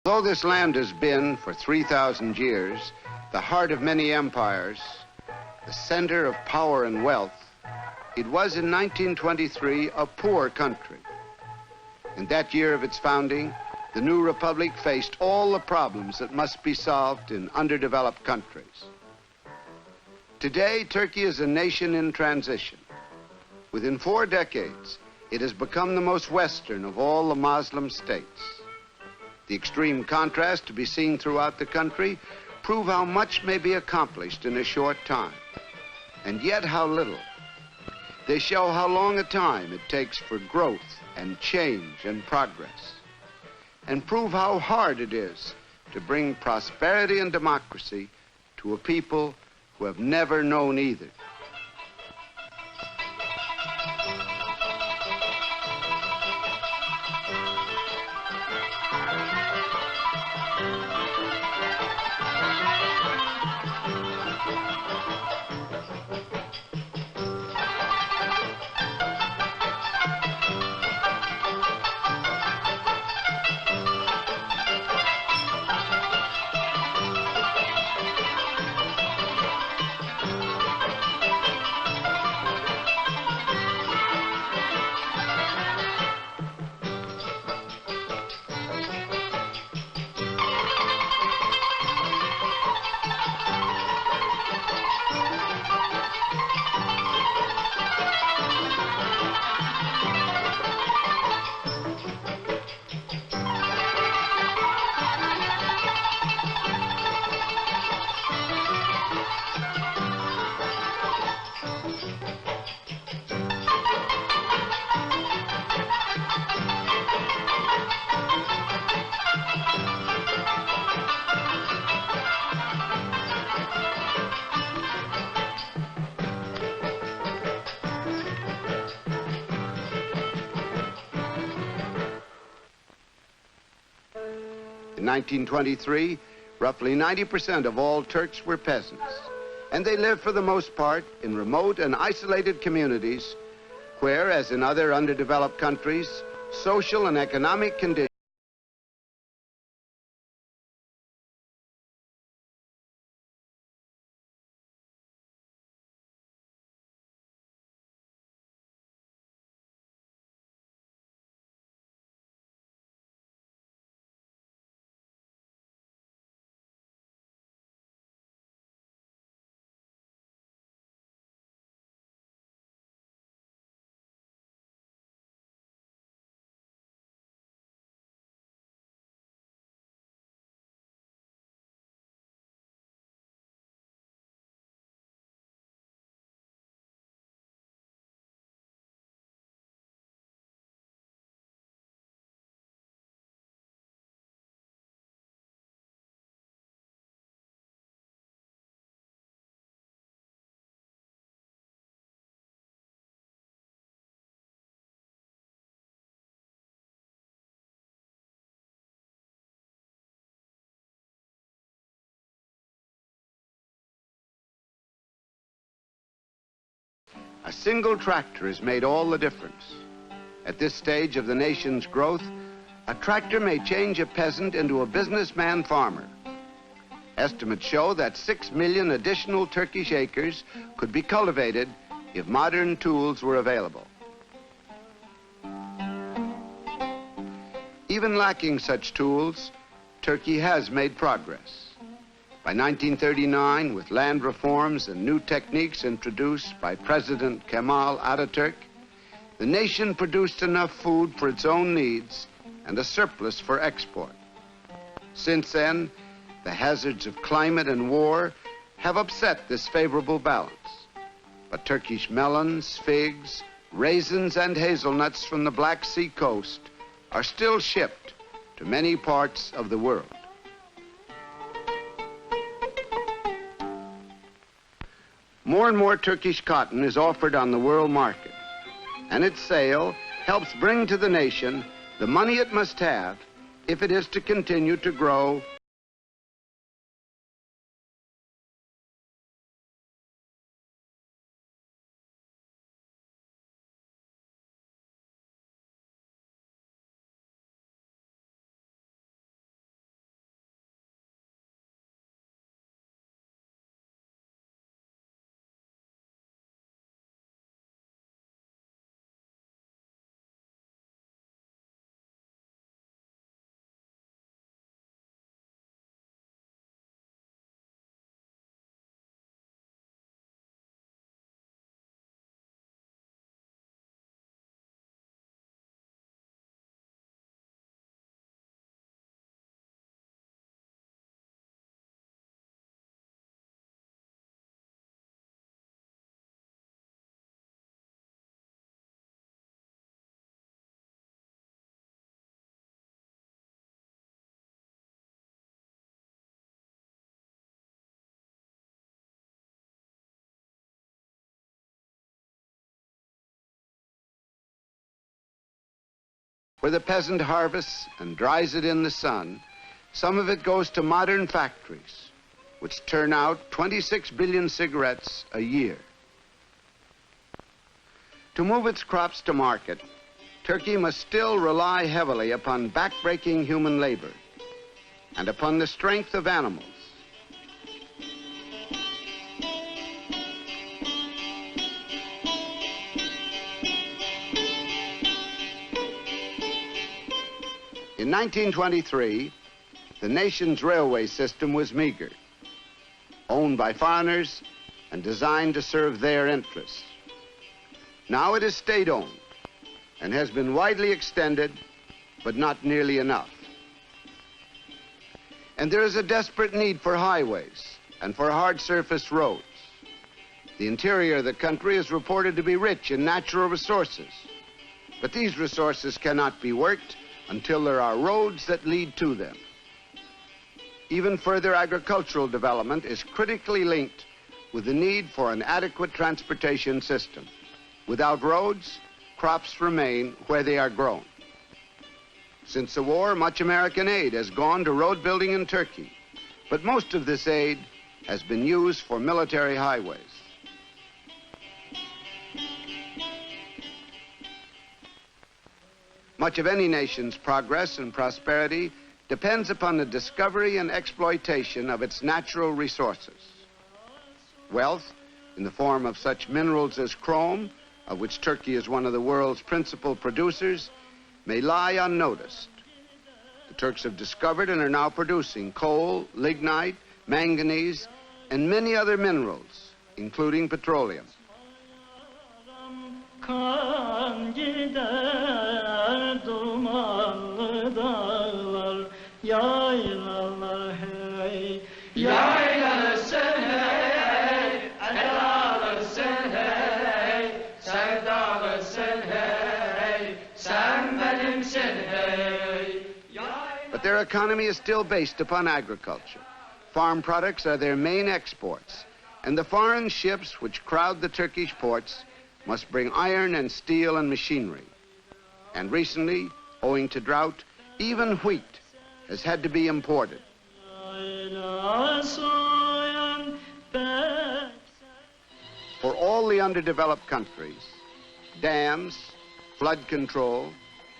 Though this land has been, for 3,000 years, the heart of many empires, the center of power and wealth, it was in 1923 a poor country. In that year of its founding, the new republic faced all the problems that must be solved in underdeveloped countries. Today, Turkey is a nation in transition. Within 4 decades, it has become the most Western of all the Muslim states. The extreme contrast to be seen throughout the country prove how much may be accomplished in a short time, and yet how little. They show how long a time it takes for growth and change and progress, and prove how hard it is to bring prosperity and democracy to a people who have never known either. In 1923, roughly 90% of all Turks were peasants, and they lived for the most part in remote and isolated communities where, as in other underdeveloped countries, social and economic conditions a single tractor has made all the difference. At this stage of the nation's growth, a tractor may change a peasant into a businessman farmer. Estimates show that 6 million additional Turkish acres could be cultivated if modern tools were available. Even lacking such tools, Turkey has made progress. By 1939, with land reforms and new techniques introduced by President Kemal Atatürk, the nation produced enough food for its own needs and a surplus for export. Since then, the hazards of climate and war have upset this favorable balance. But Turkish melons, figs, raisins, and hazelnuts from the Black Sea coast are still shipped to many parts of the world. More and more Turkish cotton is offered on the world market, and its sale helps bring to the nation the money it must have if it is to continue to grow where the peasant harvests and dries it in the sun, some of it goes to modern factories, which turn out 26 billion cigarettes a year. To move its crops to market, Turkey must still rely heavily upon backbreaking human labor and upon the strength of animals. In 1923, the nation's railway system was meager, owned by foreigners and designed to serve their interests. Now it is state-owned and has been widely extended, but not nearly enough. And there is a desperate need for highways and for hard-surface roads. The interior of the country is reported to be rich in natural resources, but these resources cannot be worked until there are roads that lead to them. Even further agricultural development is critically linked with the need for an adequate transportation system. Without roads, crops remain where they are grown. Since the war, much American aid has gone to road building in Turkey, but most of this aid has been used for military highways. Much of any nation's progress and prosperity depends upon the discovery and exploitation of its natural resources. Wealth, in the form of such minerals as chrome, of which Turkey is one of the world's principal producers, may lie unnoticed. The Turks have discovered and are now producing coal, lignite, manganese, and many other minerals, including petroleum. Kan gider dumanlı dağlar, yaylalar hey, yaylalar sen hey, elalar sen hey, sevdalar sen hey, sen benimsin hey. But their economy is still based upon agriculture. Farm products are their main exports, and the foreign ships which crowd the Turkish ports must bring iron and steel and machinery. And recently, owing to drought, even wheat has had to be imported. For all the underdeveloped countries, dams, flood control,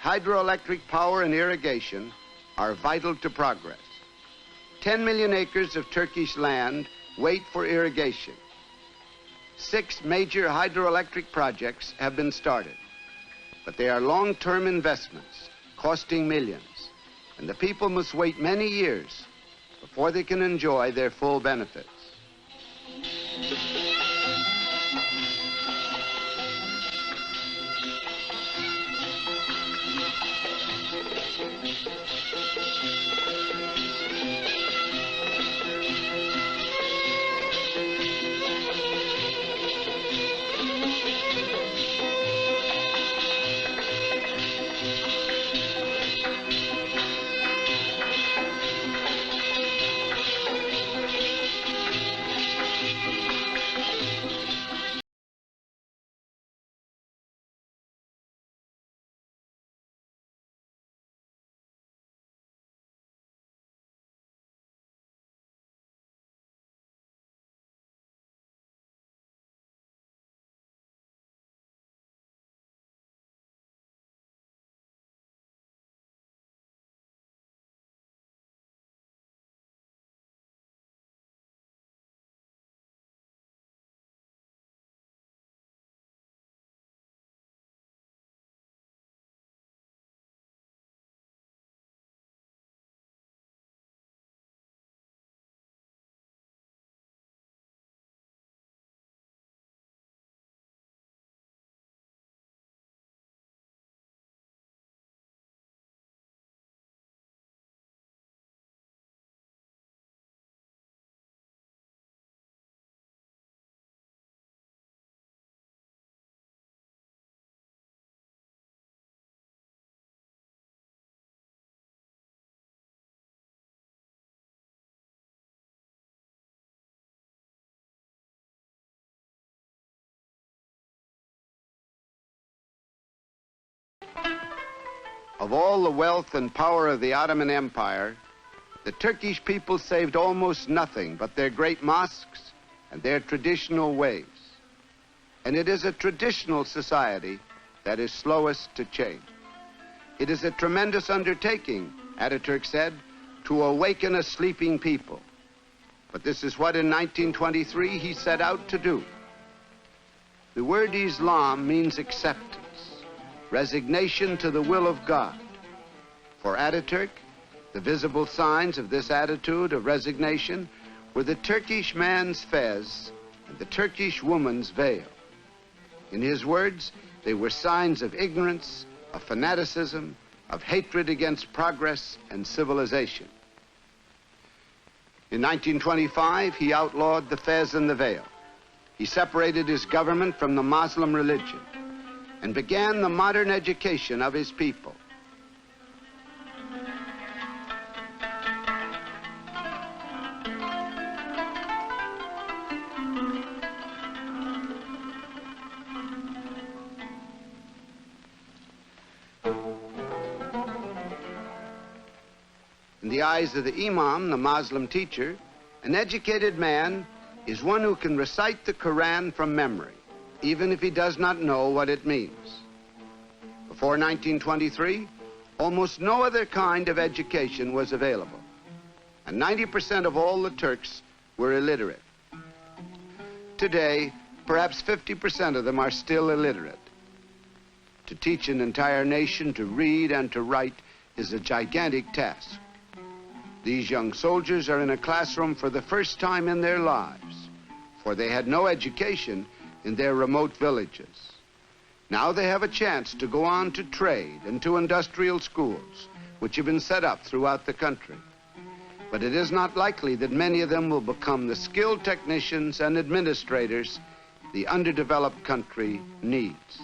hydroelectric power and irrigation are vital to progress. 10 million acres of Turkish land wait for irrigation. 6 major hydroelectric projects have been started, but they are long-term investments costing millions, and the people must wait many years before they can enjoy their full benefits. Of all the wealth and power of the Ottoman Empire, the Turkish people saved almost nothing but their great mosques and their traditional ways. And it is a traditional society that is slowest to change. It is a tremendous undertaking, Ataturk said, to awaken a sleeping people. But this is what in 1923 he set out to do. The word Islam means acceptance, resignation to the will of God. For Ataturk, the visible signs of this attitude of resignation were the Turkish man's fez and the Turkish woman's veil. In his words, they were signs of ignorance, of fanaticism, of hatred against progress and civilization. In 1925, he outlawed the fez and the veil. He separated his government from the Muslim religion and began the modern education of his people. In the eyes of the Imam, the Muslim teacher, an educated man is one who can recite the Quran from memory, even if he does not know what it means. Before 1923, almost no other kind of education was available, and 90% of all the Turks were illiterate. Today, perhaps 50% of them are still illiterate. To teach an entire nation to read and to write is a gigantic task. These young soldiers are in a classroom for the first time in their lives, for they had no education in their remote villages. Now they have a chance to go on to trade and to industrial schools, which have been set up throughout the country. But it is not likely that many of them will become the skilled technicians and administrators the underdeveloped country needs.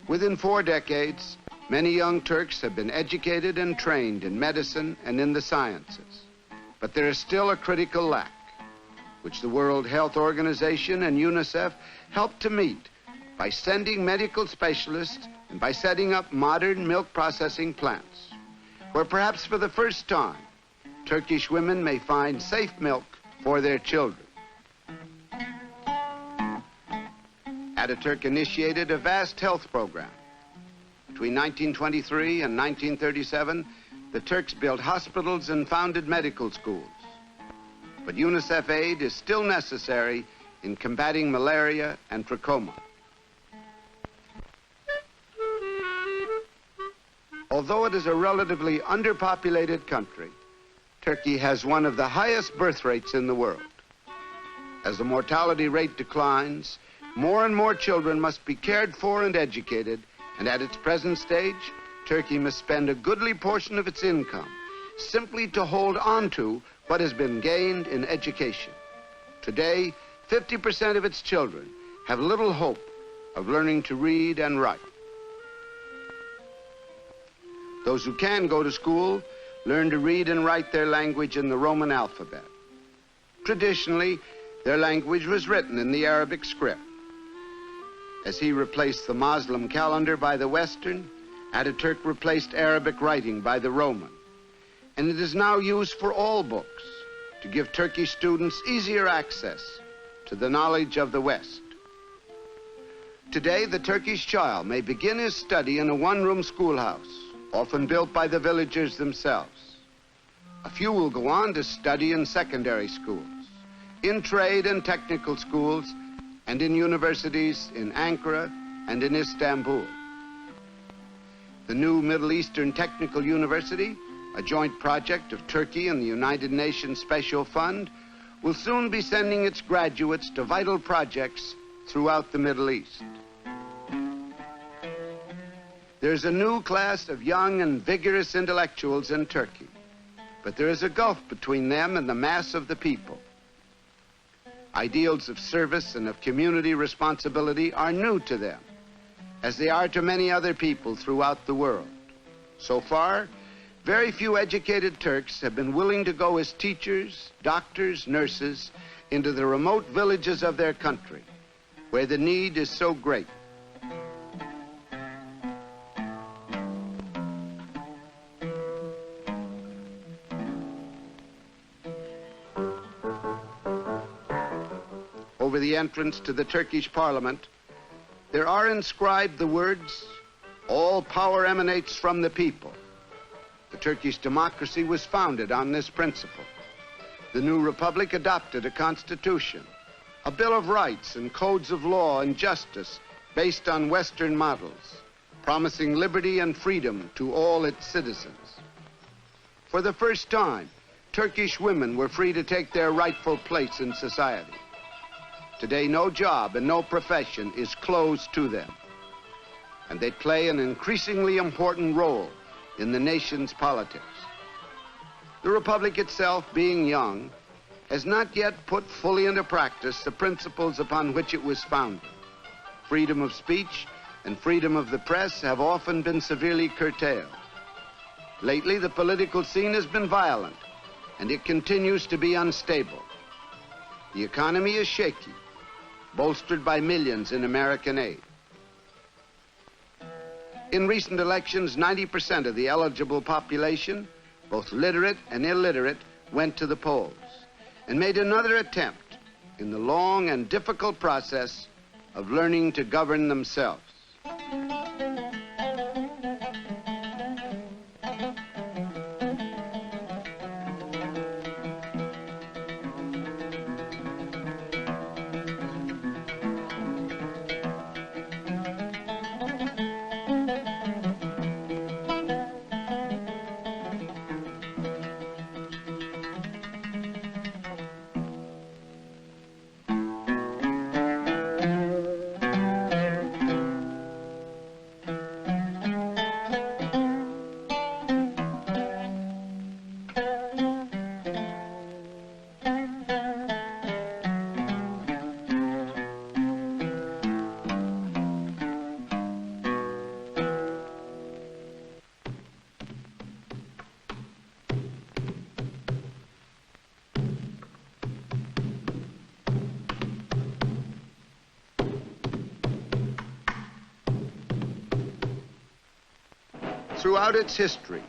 Within 4 decades, many young Turks have been educated and trained in medicine and in the sciences. But there is still a critical lack, which the World Health Organization and UNICEF helped to meet by sending medical specialists and by setting up modern milk processing plants, where perhaps for the first time, Turkish women may find safe milk for their children. Ataturk initiated a vast health program. Between 1923 and 1937, the Turks built hospitals and founded medical schools. But UNICEF aid is still necessary in combating malaria and trachoma. Although it is a relatively underpopulated country, Turkey has one of the highest birth rates in the world. As the mortality rate declines, more and more children must be cared for and educated, and at its present stage, Turkey must spend a goodly portion of its income simply to hold on to what has been gained in education. Today, 50% of its children have little hope of learning to read and write. Those who can go to school learn to read and write their language in the Roman alphabet. Traditionally, their language was written in the Arabic script. As he replaced the Muslim calendar by the Western, Ataturk replaced Arabic writing by the Roman. And it is now used for all books to give Turkish students easier access to the knowledge of the West. Today, the Turkish child may begin his study in a one-room schoolhouse, often built by the villagers themselves. A few will go on to study in secondary schools, in trade and technical schools, and in universities in Ankara and in Istanbul. The new Middle Eastern Technical University, a joint project of Turkey and the United Nations Special Fund, will soon be sending its graduates to vital projects throughout the Middle East. There's a new class of young and vigorous intellectuals in Turkey, but there is a gulf between them and the mass of the people. Ideals of service and of community responsibility are new to them, as they are to many other people throughout the world. So far, very few educated Turks have been willing to go as teachers, doctors, nurses into the remote villages of their country, where the need is so great. Over the entrance to the Turkish parliament, there are inscribed the words, "All power emanates from the people." The Turkish democracy was founded on this principle. The new republic adopted a constitution, a Bill of Rights and codes of law and justice based on Western models, promising liberty and freedom to all its citizens. For the first time, Turkish women were free to take their rightful place in society. Today, no job and no profession is closed to them, and they play an increasingly important role in the nation's politics. The republic itself, being young, has not yet put fully into practice the principles upon which it was founded. Freedom of speech and freedom of the press have often been severely curtailed. Lately, the political scene has been violent, and it continues to be unstable. The economy is shaky, bolstered by millions in American aid. In recent elections, 90% of the eligible population, both literate and illiterate, went to the polls and made another attempt in the long and difficult process of learning to govern themselves. Throughout its history,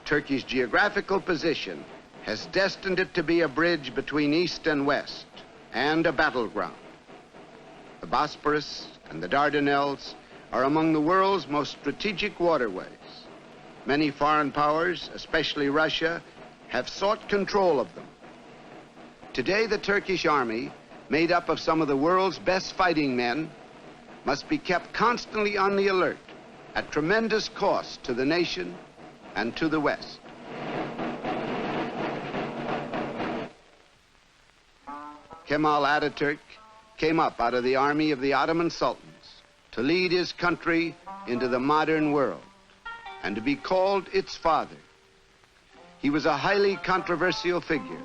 Turkey's geographical position has destined it to be a bridge between East and West and a battleground. The Bosporus and the Dardanelles are among the world's most strategic waterways. Many foreign powers, especially Russia, have sought control of them. Today, the Turkish army, made up of some of the world's best fighting men, must be kept constantly on the alert at tremendous cost to the nation and to the West. Kemal Ataturk came up out of the army of the Ottoman sultans to lead his country into the modern world and to be called its father. He was a highly controversial figure,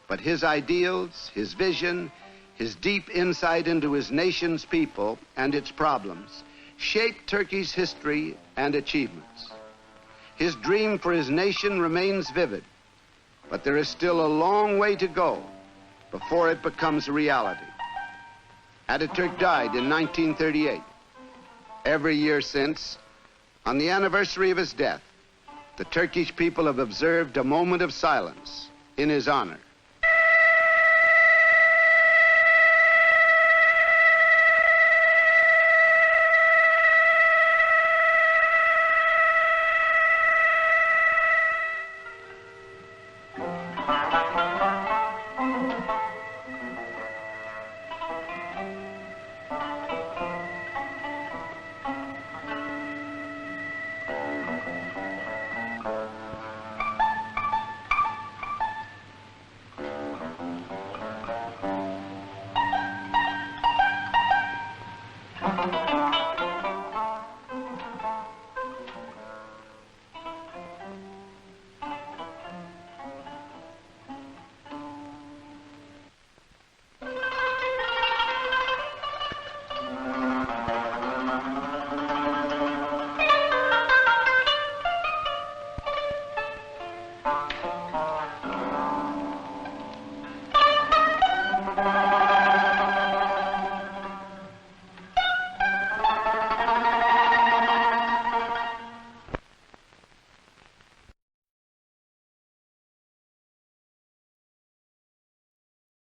but his ideals, his vision, his deep insight into his nation's people and its problems shaped Turkey's history and achievements. His dream for his nation remains vivid, but there is still a long way to go before it becomes a reality. Ataturk died in 1938. Every year since, on the anniversary of his death, the Turkish people have observed a moment of silence in his honor.